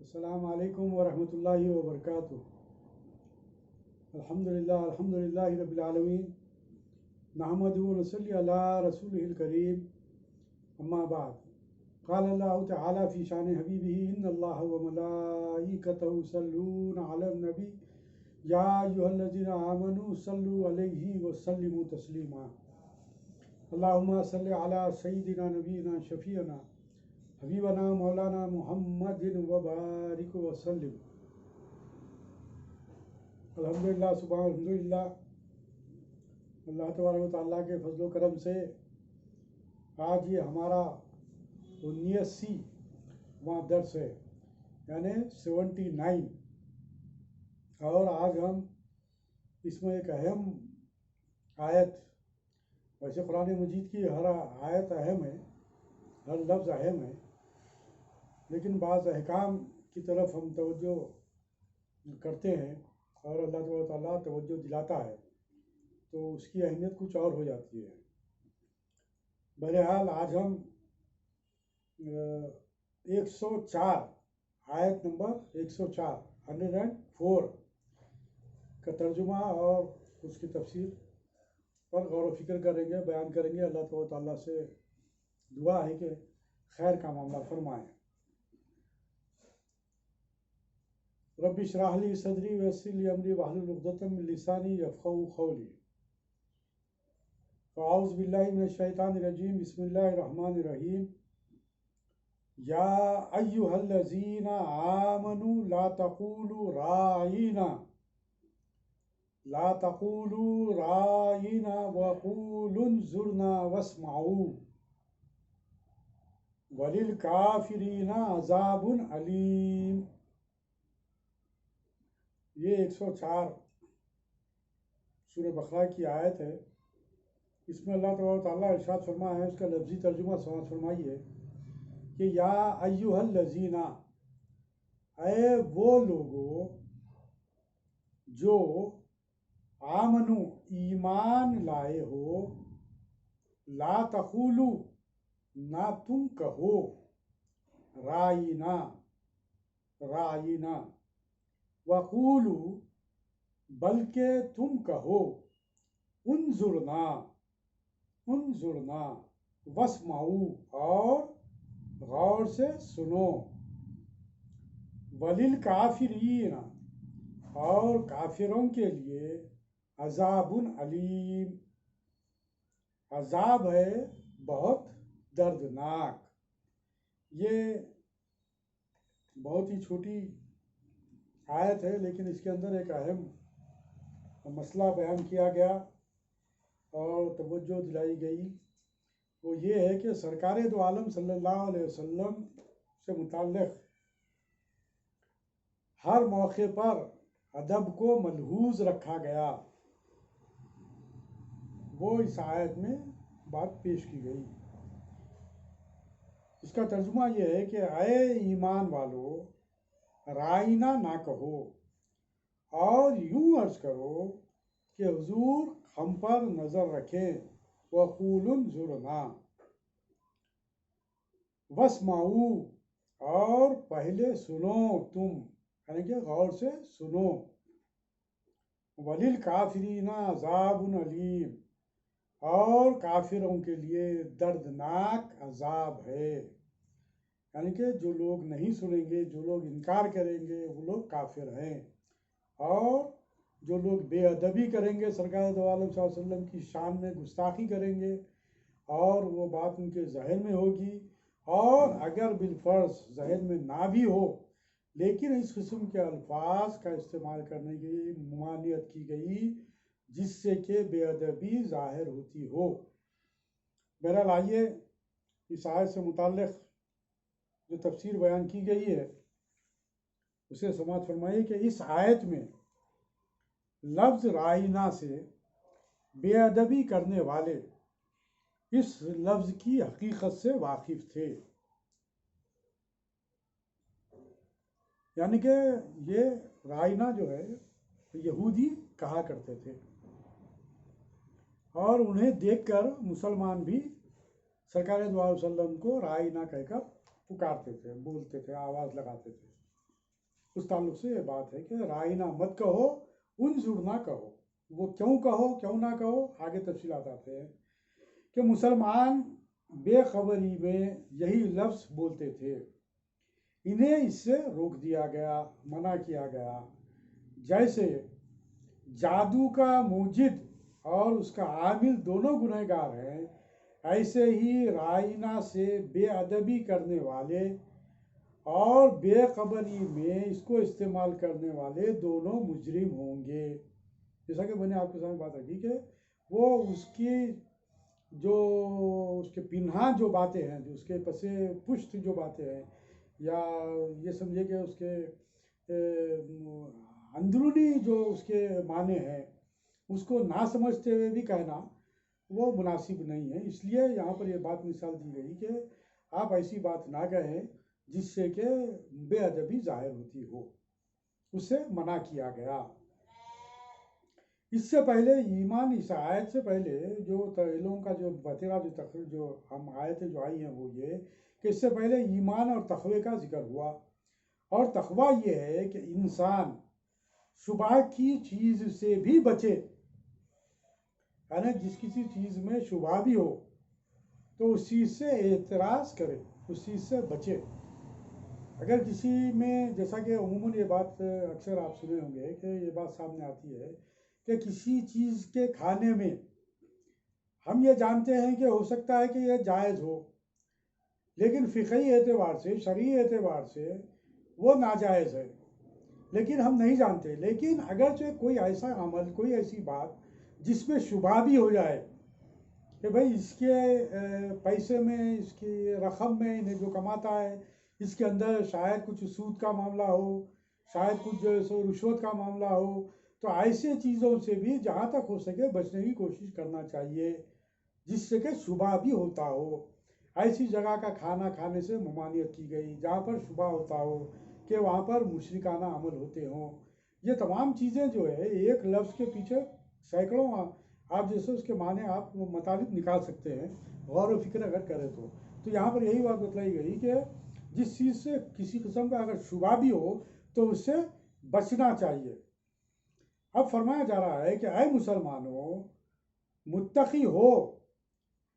السلام علیکم ورحمۃ اللہ وبرکاتہ۔ الحمدللہ رب العالمین، نحمدہ ونصلی علی رسولہ الکریم، اما بعد۔ قال اللہ تعالی فی شان حبیبہ ان اللہ وملائکتہ یصلون علی النبی یا ایھا الذین آمنوا صلوا علیہ وسلموا تسلیما۔ اللہم صل علی سیدنا نبینا شفیعنا حبیبنا مولانا محمد وبارک وسلم۔ الحمدللہ الحمدللہ اللہ تبارک و تعالیٰ کے فضل و کرم سے آج یہ ہمارا 79واں درس ہے، یعنی 79، اور آج ہم اس میں ایک اہم آیت، ویسے قرآن مجید کی ہر آیت اہم ہے، ہر لفظ اہم ہے، لیکن بعض احکام کی طرف ہم توجہ کرتے ہیں اور اللہ تبارک و تعالیٰ توجہ دلاتا ہے تو اس کی اہمیت کچھ اور ہو جاتی ہے۔ بہرحال آج ہم 104 آیت نمبر 104 کا ترجمہ اور اس کی تفسیر پر غور و فکر کریں گے، بیان کریں گے۔ اللہ تبارک و تعالیٰ سے دعا ہے کہ خیر کا معاملہ فرمائیں۔ رب اشرح لی صدری ویسر لی امری واحلل عقدۃ من لسانی یفقہوا قولی۔ اعوذ باللہ من الشیطان الرجیم، بسم اللہ الرحمن الرحیم۔ یا ایھا الذین آمنوا لا تقولوا راعینا وقولوا انظرنا واسمعوا وللکافرین عذاب علیم۔ یہ 104 سورہ بقرہ کی آیت ہے۔ اس میں اللہ تبارک و تعالیٰ ارشاد فرمایا ہے، اس کا لفظی ترجمہ سماعت فرمائیے کہ یا ایھا الذین، اے وہ لوگو جو آمنو ایمان لائے ہو، لا تقولو نہ تم کہو، رائینا وقولو بلکہ تم کہو، انظرنا واسمعوا اور غور سے سنو، وللکافرین اور کافروں کے لیے عذاب علیم، عذاب ہے بہت دردناک۔ یہ بہت ہی چھوٹی آیت ہے، لیکن اس کے اندر ایک اہم مسئلہ بیان کیا گیا اور توجہ دلائی گئی، وہ یہ ہے کہ سرکار دو عالم صلی اللہ علیہ وسلم سے متعلق ہر موقع پر ادب کو ملحوظ رکھا گیا، وہ اس آیت میں بات پیش کی گئی۔ اس کا ترجمہ یہ ہے کہ اے ایمان والو، رائنا نہ کہو اور یوں عرض کرو کہ حضور ہم پر نظر رکھیں، وقولوا انظرنا واسمعوا اور پہلے سنو تم، یعنی کہ غور سے سنو، وللکافرین عذاب علیم اور کافروں کے لیے دردناک عذاب ہے، یعنی کہ جو لوگ نہیں سنیں گے، جو لوگ انکار کریں گے، وہ لوگ کافر ہیں، اور جو لوگ بے ادبی کریں گے، سرکار دو عالم صلی اللہ علیہ وسلم کی شان میں گستاخی کریں گے اور وہ بات ان کے ذہن میں ہوگی، اور اگر بالفرض ذہن میں نہ بھی ہو لیکن اس قسم کے الفاظ کا استعمال کرنے کی ممانعت کی گئی جس سے کہ بے ادبی ظاہر ہوتی ہو۔ بہرحال آئیے اس آیت سے متعلق جو تفسیر بیان کی گئی ہے اسے سماعت فرمائیے کہ اس آیت میں لفظ رائنا سے بے ادبی کرنے والے اس لفظ کی حقیقت سے واقف تھے، یعنی کہ یہ رائنا جو ہے یہودی کہا کرتے تھے، اور انہیں دیکھ کر مسلمان بھی سرکار دو علیہ وسلم کو رائنا کہہ کر پکارتے تھے، بولتے تھے، آواز لگاتے تھے۔ اس تعلق سے یہ بات ہے کہ رائنا مت کہو، انظر نہ کہو. وہ کیوں کہو کیوں نہ کہو آگے تفصیلات آتے ہیں کہ مسلمان بے خبری میں یہی لفظ بولتے تھے، انہیں اس سے روک دیا گیا، منع کیا گیا. جیسے جادو کا موجد اور اس کا عامل دونوں گنہگار ہیں، ایسے ہی رائنا سے بے ادبی کرنے والے اور بے خبری میں اس کو استعمال کرنے والے دونوں مجرم ہوں گے. جیسا کہ میں نے آپ کے سامنے بات رکھی کہ وہ اس کی جو اس کے پنہاں جو باتیں ہیں، جو اس کے پس پشت جو باتیں ہیں، یا یہ سمجھے کہ اس کے اندرونی جو اس کے معنی ہیں، اس کو نہ سمجھتے ہوئے بھی کہنا وہ مناسب نہیں ہے. اس لیے یہاں پر یہ بات مثال دی گئی کہ آپ ایسی بات نہ کہیں جس سے کہ بے ادبی ظاہر ہوتی ہو، اس سے منع کیا گیا. اس سے پہلے ایمان، اس آیت سے پہلے جو لوگوں کا جو بتیرا جو ہم آیتیں جو آئی ہیں وہ یہ کہ اس سے پہلے ایمان اور تقوی کا ذکر ہوا. اور تقوی یہ ہے کہ انسان شبہ کی چیز سے بھی بچے، یعنی جس کسی چیز میں شبہ بھی ہو تو اس چیز سے اعتراض کرے، اس چیز سے بچے. اگر کسی میں، جیسا کہ عموماً یہ بات اکثر آپ سنے ہوں گے کہ یہ بات سامنے آتی ہے کہ کسی چیز کے کھانے میں ہم یہ جانتے ہیں کہ ہو سکتا ہے کہ یہ جائز ہو، لیکن فقہی اعتبار سے، شرعی اعتبار سے وہ ناجائز ہے، لیکن ہم نہیں جانتے. لیکن اگرچہ کوئی ایسا عمل، کوئی ایسی بات جس میں شبہ بھی ہو جائے کہ بھئی اس کے پیسے میں، اس کی رقم میں، انہیں جو کماتا ہے اس کے اندر شاید کچھ سود کا معاملہ ہو، شاید کچھ جو ہے سو رشوت کا معاملہ ہو، تو ایسے چیزوں سے بھی جہاں تک ہو سکے بچنے کی کوشش کرنا چاہیے جس سے کہ شبہ بھی ہوتا ہو. ایسی جگہ کا کھانا کھانے سے ممانعت کی گئی جہاں پر شبہ ہوتا ہو کہ وہاں پر مشرکانہ عمل ہوتے ہوں. یہ تمام چیزیں جو ہے ایک لفظ کے پیچھے سینکڑوں آپ جیسے اس کے معنی آپ مطابق نکال سکتے ہیں، غور و فکر اگر کریں تو یہاں پر یہی بات بتلائی گئی کہ جس چیز سے کسی قسم کا اگر شبہ بھی ہو تو اس سے بچنا چاہیے. اب فرمایا جا رہا ہے کہ اے مسلمانوں متقی ہو،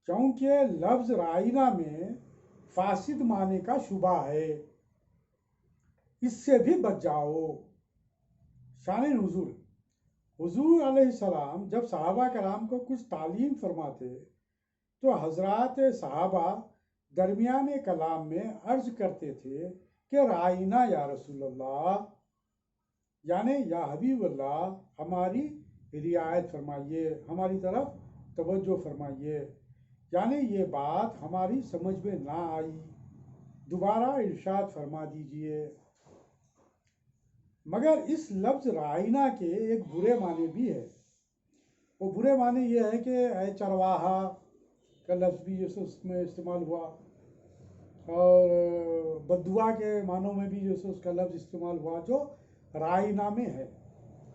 کیونکہ لفظ رائنا میں فاسد معنی کا شبہ ہے، اس سے بھی بچ جاؤ. شان نزول: حضور علیہ السلام جب صحابہ کرام کو کچھ تعلیم فرماتے تو حضرات صحابہ درمیان کلام میں عرض کرتے تھے کہ رائنا یا رسول اللہ، یعنی یا حبیب اللہ ہماری رعایت فرمائیے، ہماری طرف توجہ فرمائیے، یعنی یہ بات ہماری سمجھ میں نہ آئی، دوبارہ ارشاد فرما دیجئے. مگر اس لفظ رائنا کے ایک برے معنی بھی ہے. وہ برے معنی یہ ہے کہ اے چرواہا کا لفظ بھی جیسے اس میں استعمال ہوا، اور بددعا کے معنوں میں بھی جیسے اس کا لفظ استعمال ہوا جو رائنا میں ہے.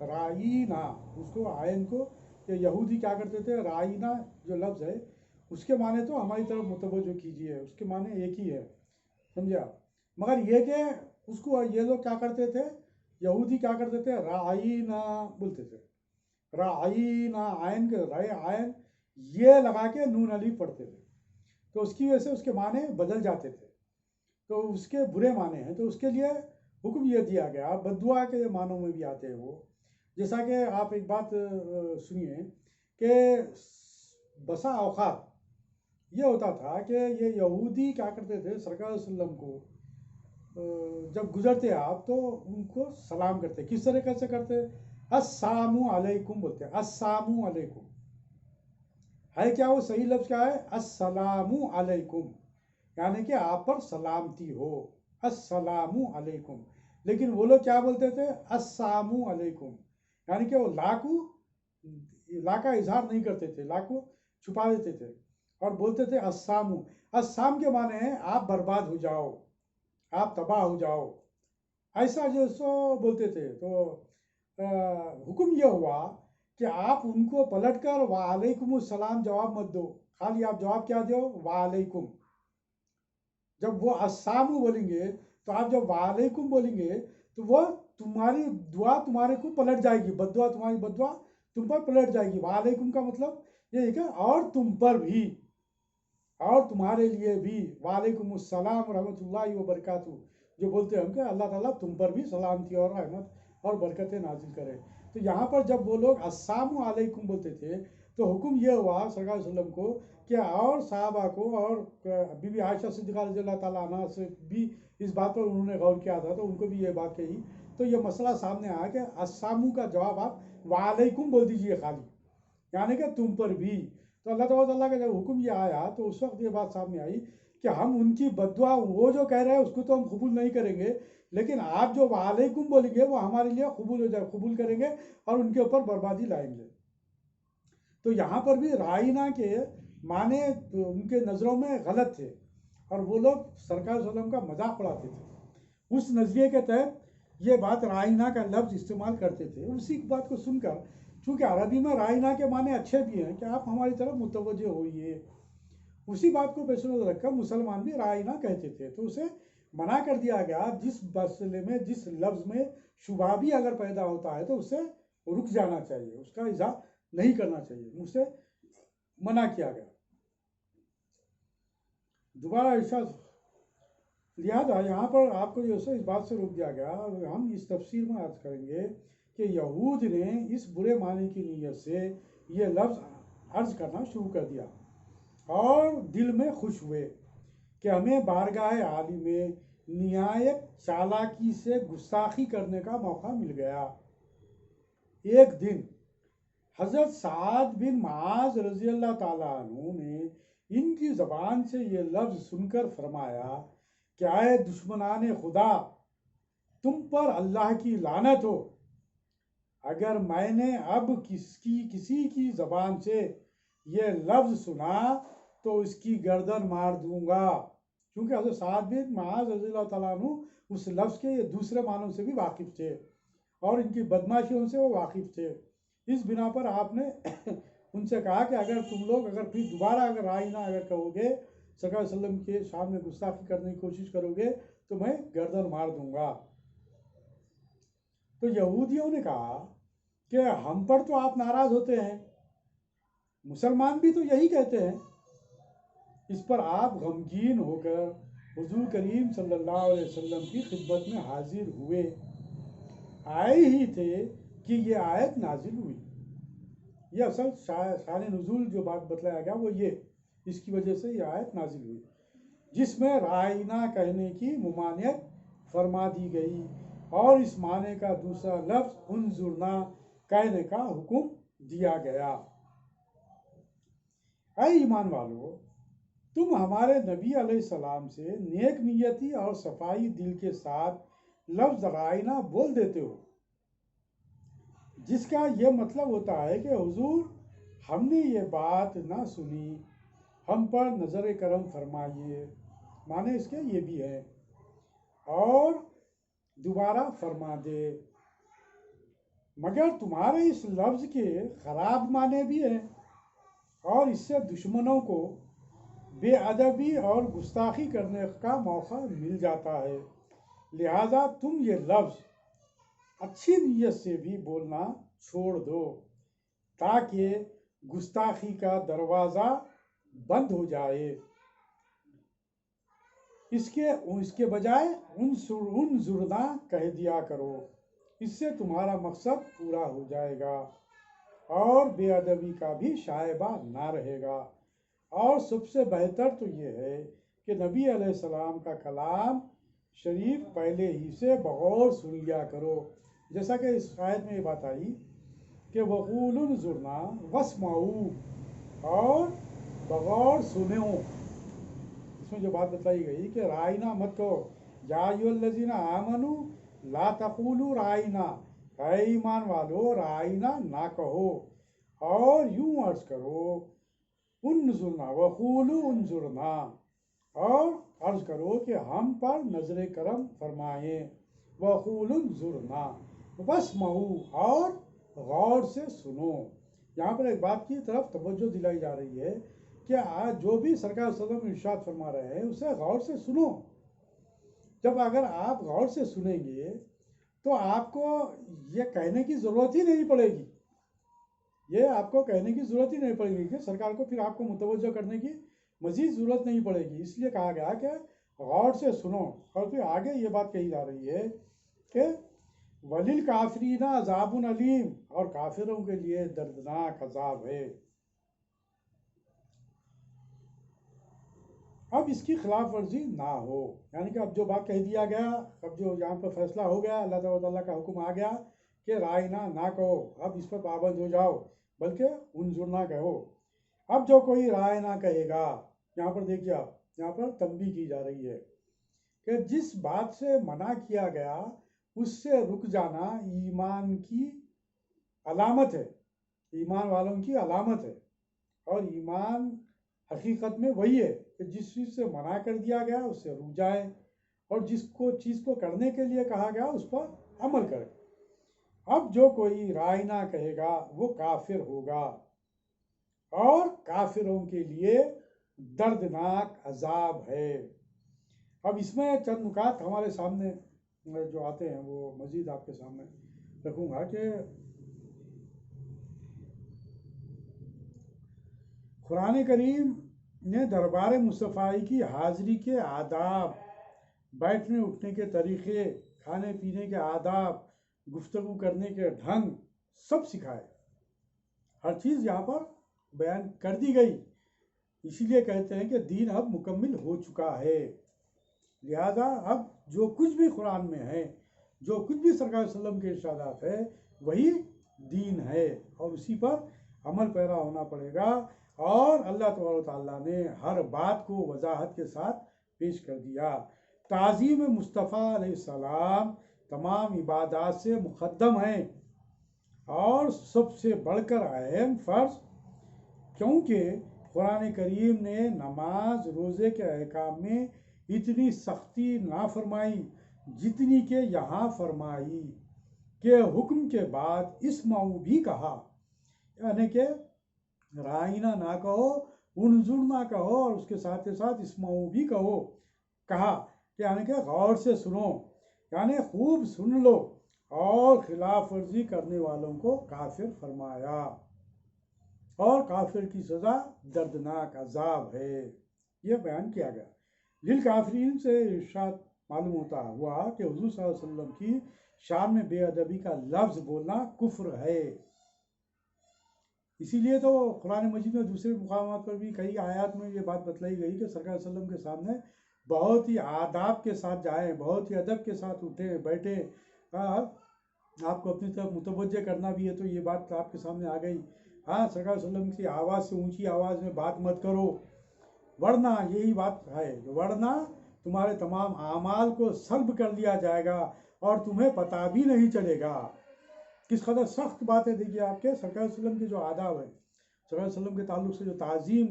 رائنا، اس کو آئین کو، کہ یہودی کیا کرتے تھے، رائنا جو لفظ ہے اس کے معنی تو ہماری طرف متوجہ کیجیے، اس کے معنی ایک ہی ہے، سمجھے آپ. مگر یہ کہ اس کو یہ لوگ کیا کرتے تھے، یہودی کیا کرتے تھے، رائنا بولتے تھے، رائنا، آئین کے رائے آئین یہ لگا کے نون الف پڑھتے تھے، تو اس کی وجہ سے اس کے معنی بدل جاتے تھے، تو اس کے برے معنی ہیں. تو اس کے لیے حکم یہ دیا گیا، بددعا کے معنوں میں بھی آتے ہیں وہ. جیسا کہ آپ ایک بات سنیے کہ بسا اوقات یہ ہوتا تھا کہ یہ یہودی کیا کرتے تھے، سرکار صلی اللہ علیہ وسلم کو جب گزرتے آپ تو ان کو سلام کرتے. کس طریقے سے کرتے، السلام علیکم بولتے، السلام علیکم ہے کیا، وہ صحیح لفظ کیا ہے، السلام علیکم، یعنی کہ آپ پر سلامتی ہو، السلام علیکم. لیکن وہ لوگ کیا بولتے تھے، السلام علیکم، یعنی کہ وہ لا کا اظہار نہیں کرتے تھے، لا کو چھپا دیتے تھے اور بولتے تھے السلام. السلام کے معنی ہے آپ برباد ہو جاؤ، آپ تباہ ہو جاؤ، ایسا جو سو بولتے تھے. تو حکم یہ ہوا کہ آپ ان کو پلٹ کر وعلیکم السلام جواب مت دو، خالی آپ جواب کیا دو، وعلیکم. جب وہ السلام بولیں گے تو آپ جب وعلیکم بولیں گے تو وہ تمہاری دعا تمہارے کو پلٹ جائے گی، بد دعا تمہاری بد دعا تم پر پلٹ جائے گی۔ وعلیکم کا مطلب یہ ہے کہ اور تم پر بھی، اور تمہارے لیے بھی، وعلیکم السلام ورحمۃ اللہ وبرکاتہ جو بولتے ہیں ہم کہ اللہ تعالیٰ تم پر بھی سلامتی اور رحمت اور برکتیں نازل کرے۔ تو یہاں پر جب وہ لوگ السلام علیکم بولتے تھے تو حکم یہ ہوا سرکار صلی اللہ علیہ وسلم کو کہ اور صحابہ کو اور بی بی عائشہ صدیقہ رضی اللہ تعالیٰ عنہ سے بھی اس بات پر انہوں نے غور کیا تھا تو ان کو بھی یہ بات کہی، تو یہ مسئلہ سامنے آیا کہ السلام کا جواب آپ وعلیکم بول دیجئے خالی، یعنی کہ تم پر بھی۔ تو اللہ تعالیٰ کا جب حکم یہ آیا تو اس وقت یہ بات سامنے آئی کہ ہم ان کی بد دعا وہ جو کہہ رہے ہیں اس کو تو ہم قبول نہیں کریں گے، لیکن آپ جو وعلیکم بولیں گے وہ ہمارے لیے قبول ہو جائے، قبول کریں گے اور ان کے اوپر بربادی لائیں گے۔ تو یہاں پر بھی رائنا کے معنی ان کے نظروں میں غلط تھے اور وہ لوگ سرکار صلی اللہ علیہ وسلم کا مذاق اڑاتے تھے، اس نظریے کے تحت یہ بات رائنا کا لفظ استعمال کرتے تھے۔ اسی بات کو سن کر چونکہ عربی میں رائنا کے معنی اچھے بھی ہیں کہ آپ ہماری طرف متوجہ ہوئیے، اسی بات کو پیش نظر رکھ کر مسلمان بھی رائنا کہتے تھے، تو اسے منع کر دیا گیا جس مسئلے میں جس لفظ میں شبہ بھی اگر پیدا ہوتا ہے تو اسے رک جانا چاہیے، اس کا اظہار نہیں کرنا چاہیے، اسے منع کیا گیا۔ دوبارہ ارشاد، لہذا یہاں پر آپ کو جو ہے اس بات سے روک دیا گیا اور ہم اس تفسیر میں عرض کریں گے کہ یہود نے اس برے معنی کی نیت سے یہ لفظ عرض کرنا شروع کر دیا اور دل میں خوش ہوئے کہ ہمیں بارگاہ عالی میں نہایت چالاکی سے گستاخی کرنے کا موقع مل گیا۔ ایک دن حضرت سعد بن معاذ رضی اللہ تعالیٰ عنہ نے ان کی زبان سے یہ لفظ سن کر فرمایا کہ اے دشمنان خدا، تم پر اللہ کی لعنت ہو، اگر میں نے اب کسی کی زبان سے یہ لفظ سنا تو اس کی گردن مار دوں گا، کیونکہ حضرت سعد بن معاذ رضی اللہ تعالیٰ عنہ اس لفظ کے یہ دوسرے معنوں سے بھی واقف تھے اور ان کی بدماشیوں سے وہ واقف تھے۔ اس بنا پر آپ نے ان سے کہا کہ اگر تم لوگ پھر دوبارہ اگر رائنا اگر کہو گے، سرکار صلی اللہ علیہ وسلم کے سامنے گستاخی کرنے کی کوشش کرو گے تو میں گردن مار دوں گا۔ تو یہودیوں نے کہا کہ ہم پر تو آپ ناراض ہوتے ہیں، مسلمان بھی تو یہی کہتے ہیں۔ اس پر آپ غمگین ہو کر حضور کریم صلی اللہ علیہ وسلم کی خدمت میں حاضر ہوئے، آئے ہی تھے کہ یہ آیت نازل ہوئی۔ یہ اصل شان نزول جو بات بتلایا گیا وہ یہ، اس کی وجہ سے یہ آیت نازل ہوئی جس میں رائنا کہنے کی ممانعت فرما دی گئی اور اس معنی کا دوسرا لفظ انظرنا کہنے کا حکم دیا گیا۔ اے ایمان والو، تم ہمارے نبی علیہ السلام سے نیک نیتی اور صفائی دل کے ساتھ لفظ رائنا بول دیتے ہو، جس کا یہ مطلب ہوتا ہے کہ حضور ہم نے یہ بات نہ سنی، ہم پر نظر کرم فرمائیے، معنی اس کے یہ بھی ہے، اور دوبارہ فرما دے۔ مگر تمہارے اس لفظ کے خراب معنی بھی ہیں اور اس سے دشمنوں کو بے ادبی اور گستاخی کرنے کا موقع مل جاتا ہے، لہذا تم یہ لفظ اچھی نیت سے بھی بولنا چھوڑ دو تاکہ گستاخی کا دروازہ بند ہو جائے، اس کے بجائے انظرنا کہہ دیا کرو، اس سے تمہارا مقصد پورا ہو جائے گا اور بے ادبی کا بھی شائبہ نہ رہے گا۔ اور سب سے بہتر تو یہ ہے کہ نبی علیہ السلام کا کلام شریف پہلے ہی سے بغور سن لیا کرو، جیسا کہ اس آیت میں یہ بات آئی کہ وَقُولُوا انظُرْنَا وَاسْمَعُوا، اور بغور سنو۔ اس میں جو بات بتائی گئی کہ رائنا مت کہو، یا ایھا الذین آمنوا لا تقولوا رائنا، اے ایمان والو رائنا نہ کہو، اور یوں عرض کرو انظرنا وقولوا انظرنا، اور عرض کرو کہ ہم پر نظر کرم فرمائیں، وقولوا انظرنا واسمعوا، اور غور سے سنو۔ یہاں پر ایک بات کی طرف توجہ دلائی جا رہی ہے کہ جو بھی سرکار صلی اللہ علیہ وسلم ارشاد فرما رہے ہیں اسے غور سے سنو، جب اگر آپ غور سے سنیں گے تو آپ کو یہ کہنے کی ضرورت ہی نہیں پڑے گی، یہ آپ کو کہنے کی ضرورت ہی نہیں پڑے گی کہ سرکار کو پھر آپ کو متوجہ کرنے کی مزید ضرورت نہیں پڑے گی۔ اس لیے کہا گیا کہ غور سے سنو، اور پھر آگے یہ بات کہی جا رہی ہے کہ وَلِلْكَافِرِينَ عَذَابٌ علیم، اور کافروں کے لیے دردناک عذاب ہے۔ اب اس کی خلاف ورزی نہ ہو، یعنی کہ اب جو بات کہہ دیا گیا، اب جو یہاں پر فیصلہ ہو گیا، اللہ تعالیٰ کا حکم آ گیا کہ رائنا نہ کہو، اب اس پر پابند ہو جاؤ، بلکہ انظرنا کہو۔ اب جو کوئی رائے نہ کہے گا، یہاں پر دیکھیے آپ، یہاں پر تنبیہ کی جا رہی ہے کہ جس بات سے منع کیا گیا اس سے رک جانا ایمان کی علامت ہے، ایمان والوں کی علامت ہے، اور ایمان حقیقت میں وہی ہے کہ جس چیز سے منع کر دیا گیا اس سے رک جائے، اور جس چیز کو کرنے کے لیے کہا گیا اس پر عمل کرے۔ اب جو کوئی رائے نہ کہے گا وہ کافر ہوگا، اور کافروں کے لیے دردناک عذاب ہے۔ اب اس میں چند نکات ہمارے سامنے جو آتے ہیں وہ مزید آپ کے سامنے رکھوں گا کہ قرآن کریم نے دربار مصطفی کی حاضری کے آداب، بیٹھنے اٹھنے کے طریقے، کھانے پینے کے آداب، گفتگو کرنے کے ڈھنگ سب سکھائے، ہر چیز یہاں پر بیان کر دی گئی۔ اسی لیے کہتے ہیں کہ دین اب مکمل ہو چکا ہے، لہذا اب جو کچھ بھی قرآن میں ہے، جو کچھ بھی سرکار صلی اللہ علیہ وسلم کے ارشادات ہے، وہی دین ہے، اور اسی پر عمل پیرا ہونا پڑے گا۔ اور اللہ تبارک و تعالیٰ نے ہر بات کو وضاحت کے ساتھ پیش کر دیا۔ تعظیم مصطفیٰ علیہ السلام تمام عبادات سے مقدم ہے اور سب سے بڑھ کر اہم فرض، کیونکہ قرآن کریم نے نماز روزے کے احکام میں اتنی سختی نہ فرمائی جتنی کہ یہاں فرمائی، کہ حکم کے بعد اسمعوا بھی کہا، یعنی کہ رائنا نہ کہو، انظرنا کہو، اور اس کے ساتھ ساتھ اسمعوا بھی کہا، کہ یعنی کہ غور سے سنو، یعنی خوب سن لو، اور خلاف ورزی کرنے والوں کو کافر فرمایا، اور کافر کی سزا دردناک عذاب ہے، یہ بیان کیا گیا۔ للکافرین سے ارشاد معلوم ہوتا ہوا کہ حضور صلی اللہ علیہ وسلم کی شان میں بے ادبی کا لفظ بولنا کفر ہے۔ اسی لیے تو قرآن مجید میں دوسرے مقامات پر بھی کئی آیات میں یہ بات بتلائی گئی کہ سرکار صلی اللہ علیہ وسلم کے سامنے بہت ہی آداب کے ساتھ جائیں، بہت ہی ادب کے ساتھ اٹھیں بیٹھیں۔ آپ کو اپنی طرف متوجہ کرنا بھی ہے تو یہ بات آپ کے سامنے آ گئی۔ ہاں، سرکار صلی اللہ علیہ وسلم کی آواز سے اونچی آواز میں بات مت کرو، ورنہ یہی بات ہے، ورنہ تمہارے تمام اعمال کو سلب کر لیا جائے گا اور تمہیں پتہ بھی نہیں چلے گا۔ کس قدر سخت بات ہے، دیکھیے آپ کے سرکار صلی اللہ علیہ وسلم کے جو آداب ہیں، سرکار صلی اللہ علیہ وسلم کے تعلق سے جو تعظیم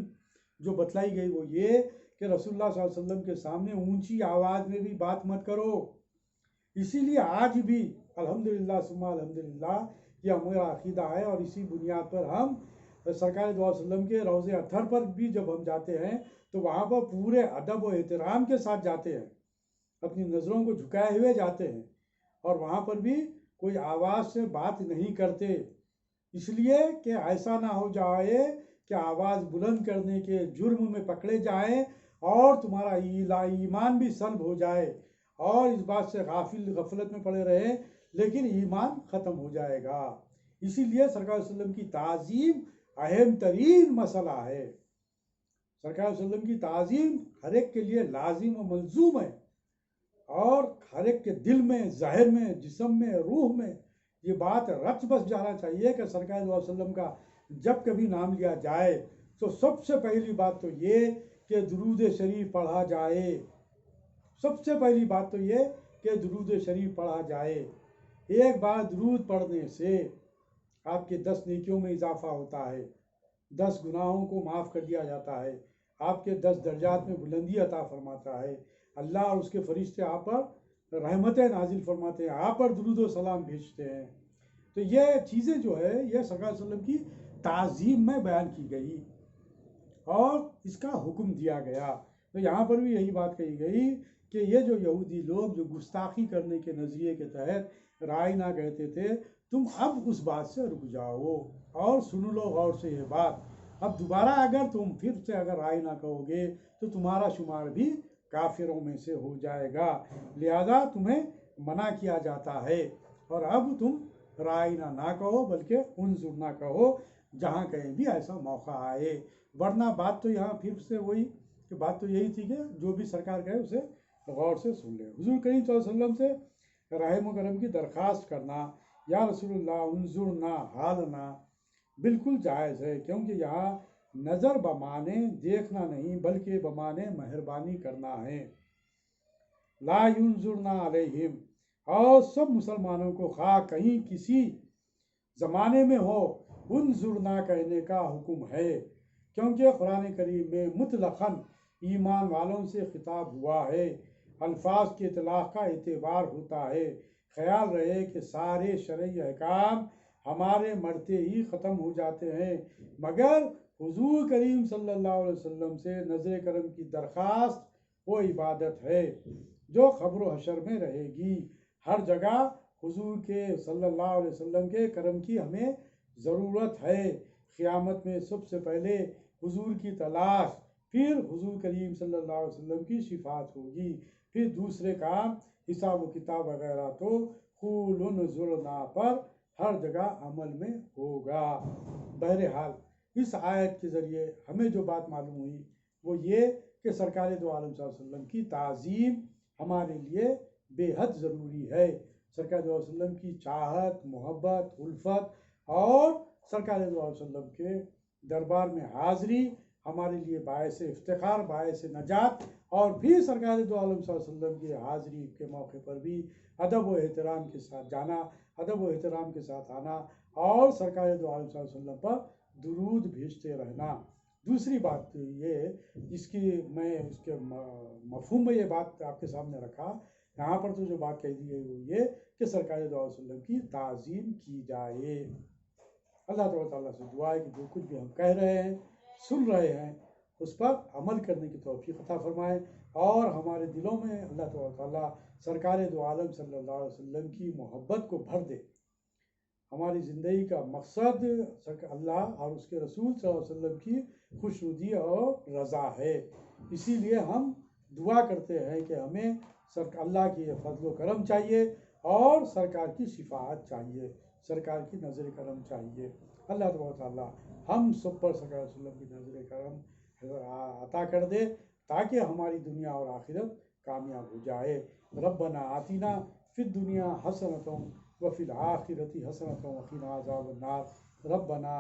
جو بتلائی گئی وہ یہ کہ رسول اللہ صلی اللہ علیہ وسلم کے سامنے اونچی آواز میں بھی بات مت کرو۔ اسی لیے آج بھی الحمدللہ ثم الحمدللہ یہ ہمارا عقیدہ ہے، اور اسی بنیاد پر ہم سرکار دو علیہ وسلم کے روضہ اطہر پر بھی جب ہم جاتے ہیں تو وہاں پر پورے ادب و احترام کے ساتھ جاتے ہیں، اپنی نظروں کو جھکائے ہوئے جاتے ہیں، اور وہاں پر بھی کوئی آواز سے بات نہیں کرتے، اس لیے کہ ایسا نہ ہو جائے کہ آواز بلند کرنے کے جرم میں پکڑے جائیں اور تمہارا ایمان بھی سلب ہو جائے، اور اس بات سے غفلت میں پڑے رہے لیکن ایمان ختم ہو جائے گا۔ اسی لیے سرکار صلی اللہ علیہ وسلم کی تعظیم اہم ترین مسئلہ ہے۔ سرکار صلی اللہ علیہ وسلم کی تعظیم ہر ایک کے لیے لازم و ملزوم ہے، اور ہر ایک کے دل میں، ظاہر میں، جسم میں، روح میں یہ بات رچ بس جانا چاہیے کہ سرکار صلی اللہ علیہ وسلم کا جب کبھی نام لیا جائے تو سب سے پہلی بات تو یہ کہ درود شریف پڑھا جائے، سب سے پہلی بات تو یہ کہ درود شریف پڑھا جائے۔ ایک بار درود پڑھنے سے آپ کے 10 نیکیوں میں اضافہ ہوتا ہے، 10 گناہوں کو معاف کر دیا جاتا ہے، آپ کے 10 درجات میں بلندی عطا فرماتا ہے، اللہ اور اس کے فرشتے آپ پر رحمتیں نازل فرماتے ہیں، آپ پر درود و سلام بھیجتے ہیں۔ تو یہ چیزیں جو ہے یہ سرکار صلی اللہ علیہ وسلم کی تعظیم میں بیان کی گئی اور اس کا حکم دیا گیا۔ تو یہاں پر بھی یہی بات کہی گئی کہ یہ جو یہودی لوگ جو گستاخی کرنے کے نظریے کے تحت رائنا کہتے تھے، تم اب اس بات سے رک جاؤ اور سن لو غور سے یہ بات، اب دوبارہ اگر تم پھر سے اگر رائنا کہو گے تو تمہارا شمار بھی کافروں میں سے ہو جائے گا، لہذا تمہیں منع کیا جاتا ہے، اور اب تم رائنا نہ کہو بلکہ انظر نہ کہو جہاں کہیں بھی ایسا موقع آئے، ورنہ بات تو یہاں پھر سے وہی کہ بات تو یہی تھی کہ جو بھی سرکار کہے اسے غور سے سن لے۔ حضور کریم صلی اللہ علیہ وسلم سے رحم و کرم کی درخواست کرنا، یا رسول اللہ انظرنا حالنا، بالکل جائز ہے، کیونکہ یہاں نظر بمانے دیکھنا نہیں بلکہ بمانے مہربانی کرنا ہے۔ لا ینظرنا علیہم، اور سب مسلمانوں کو خواہ کہیں کسی زمانے میں ہو انظرنا کہنے کا حکم ہے، کیونکہ قرآن کریم میں مطلقاً ایمان والوں سے خطاب ہوا ہے، الفاظ کے اطلاق کا اعتبار ہوتا ہے، خیال رہے کہ سارے شرعی احکام ہمارے مرتے ہی ختم ہو جاتے ہیں، مگر حضور کریم صلی اللہ علیہ وسلم سے نظر کرم کی درخواست وہ عبادت ہے جو قبر و حشر میں رہے گی، ہر جگہ حضور کے صلی اللہ علیہ وسلم کے کرم کی ہمیں ضرورت ہے، قیامت میں سب سے پہلے حضور کی تلاش، پھر حضور کریم صلی اللہ علیہ وسلم کی شفاعت ہوگی، پھر دوسرے کام حساب و کتاب وغیرہ تو قول انظرنا پر ہر جگہ عمل میں ہوگا۔ بہرحال اس آیت کے ذریعے ہمیں جو بات معلوم ہوئی وہ یہ کہ سرکار دو عالم صلی اللہ علیہ وسلم کی تعظیم ہمارے لیے بے حد ضروری ہے، سرکار دو علیہ وسلم کی چاہت، محبت، الفت اور سرکار دو علیہ وسلم کے دربار میں حاضری ہمارے لیے باعث افتخار، باعث نجات، اور بھی سرکار دو عالم صلی اللہ علیہ وسلم کی حاضری کے موقع پر بھی ادب و احترام کے ساتھ جانا، ادب و احترام کے ساتھ آنا، اور سرکار دو عالم صلی اللہ علیہ وسلم پر درود بھیجتے رہنا۔ دوسری بات یہ اس کے مفہوم میں یہ بات آپ کے سامنے رکھا، یہاں پر تو جو بات کہہ دی گئی وہ یہ کہ سرکار دو علیہ وسلم کی تعظیم کی جائے۔ اللہ تعالیٰ سے دعا ہے کہ جو کچھ بھی ہم کہہ رہے ہیں، سن رہے ہیں، اس پر عمل کرنے کی توفیق عطا فرمائے، اور ہمارے دلوں میں اللہ تعالیٰ سرکار دو عالم صلی اللہ علیہ وسلم کی محبت کو بھر دے۔ ہماری زندگی کا مقصد اللہ اور اس کے رسول صلی اللہ علیہ وسلم کی خوشنودی اور رضا ہے، اسی لیے ہم دعا کرتے ہیں کہ ہمیں اللہ کی فضل و کرم چاہیے اور سرکار کی شفاعت چاہیے، سرکار کی نظر کرم چاہیے۔ اللہ تعالیٰ ہم سب پر سرکار صلی اللہ علیہ وسلم کی نظر کرم عطا کر دے تاکہ ہماری دنیا اور آخرت کامیاب ہو جائے۔ ربنا آتنا فی الدنیا حسنۃ وفی الآخرۃ حسنۃ وقنا عذاب النار۔ ربنا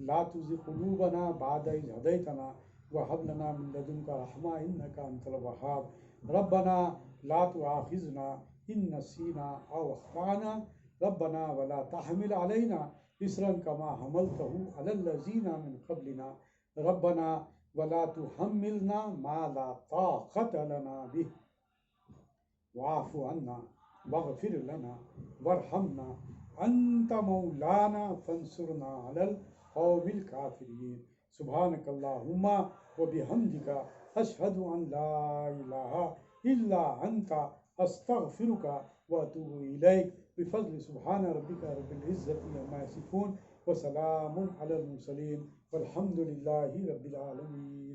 لا تزغ قلوبنا بعد إذ هديتنا وهب لنا من لدنك رحمة إنك أنت الوهاب۔ ربنا لا تؤاخذنا إن نسينا أو أخطأنا، ربنا ولا تحمل علينا إصرا كما حملته على الذين من قبلنا، ربنا ولا تحملنا ما لا طاقة لنا به، واعف عنا واغفر لنا وارحمنا أنت مولانا فانصرنا على القوم الكافرين۔ سبحانك اللهم وبحمدك أشهد أن لا إله إلا أنت أستغفرك وأتوب إليك، بفضل سبحان ربك رب العزة عما يصفون وسلام على المرسلين والحمد لله رب العالمين۔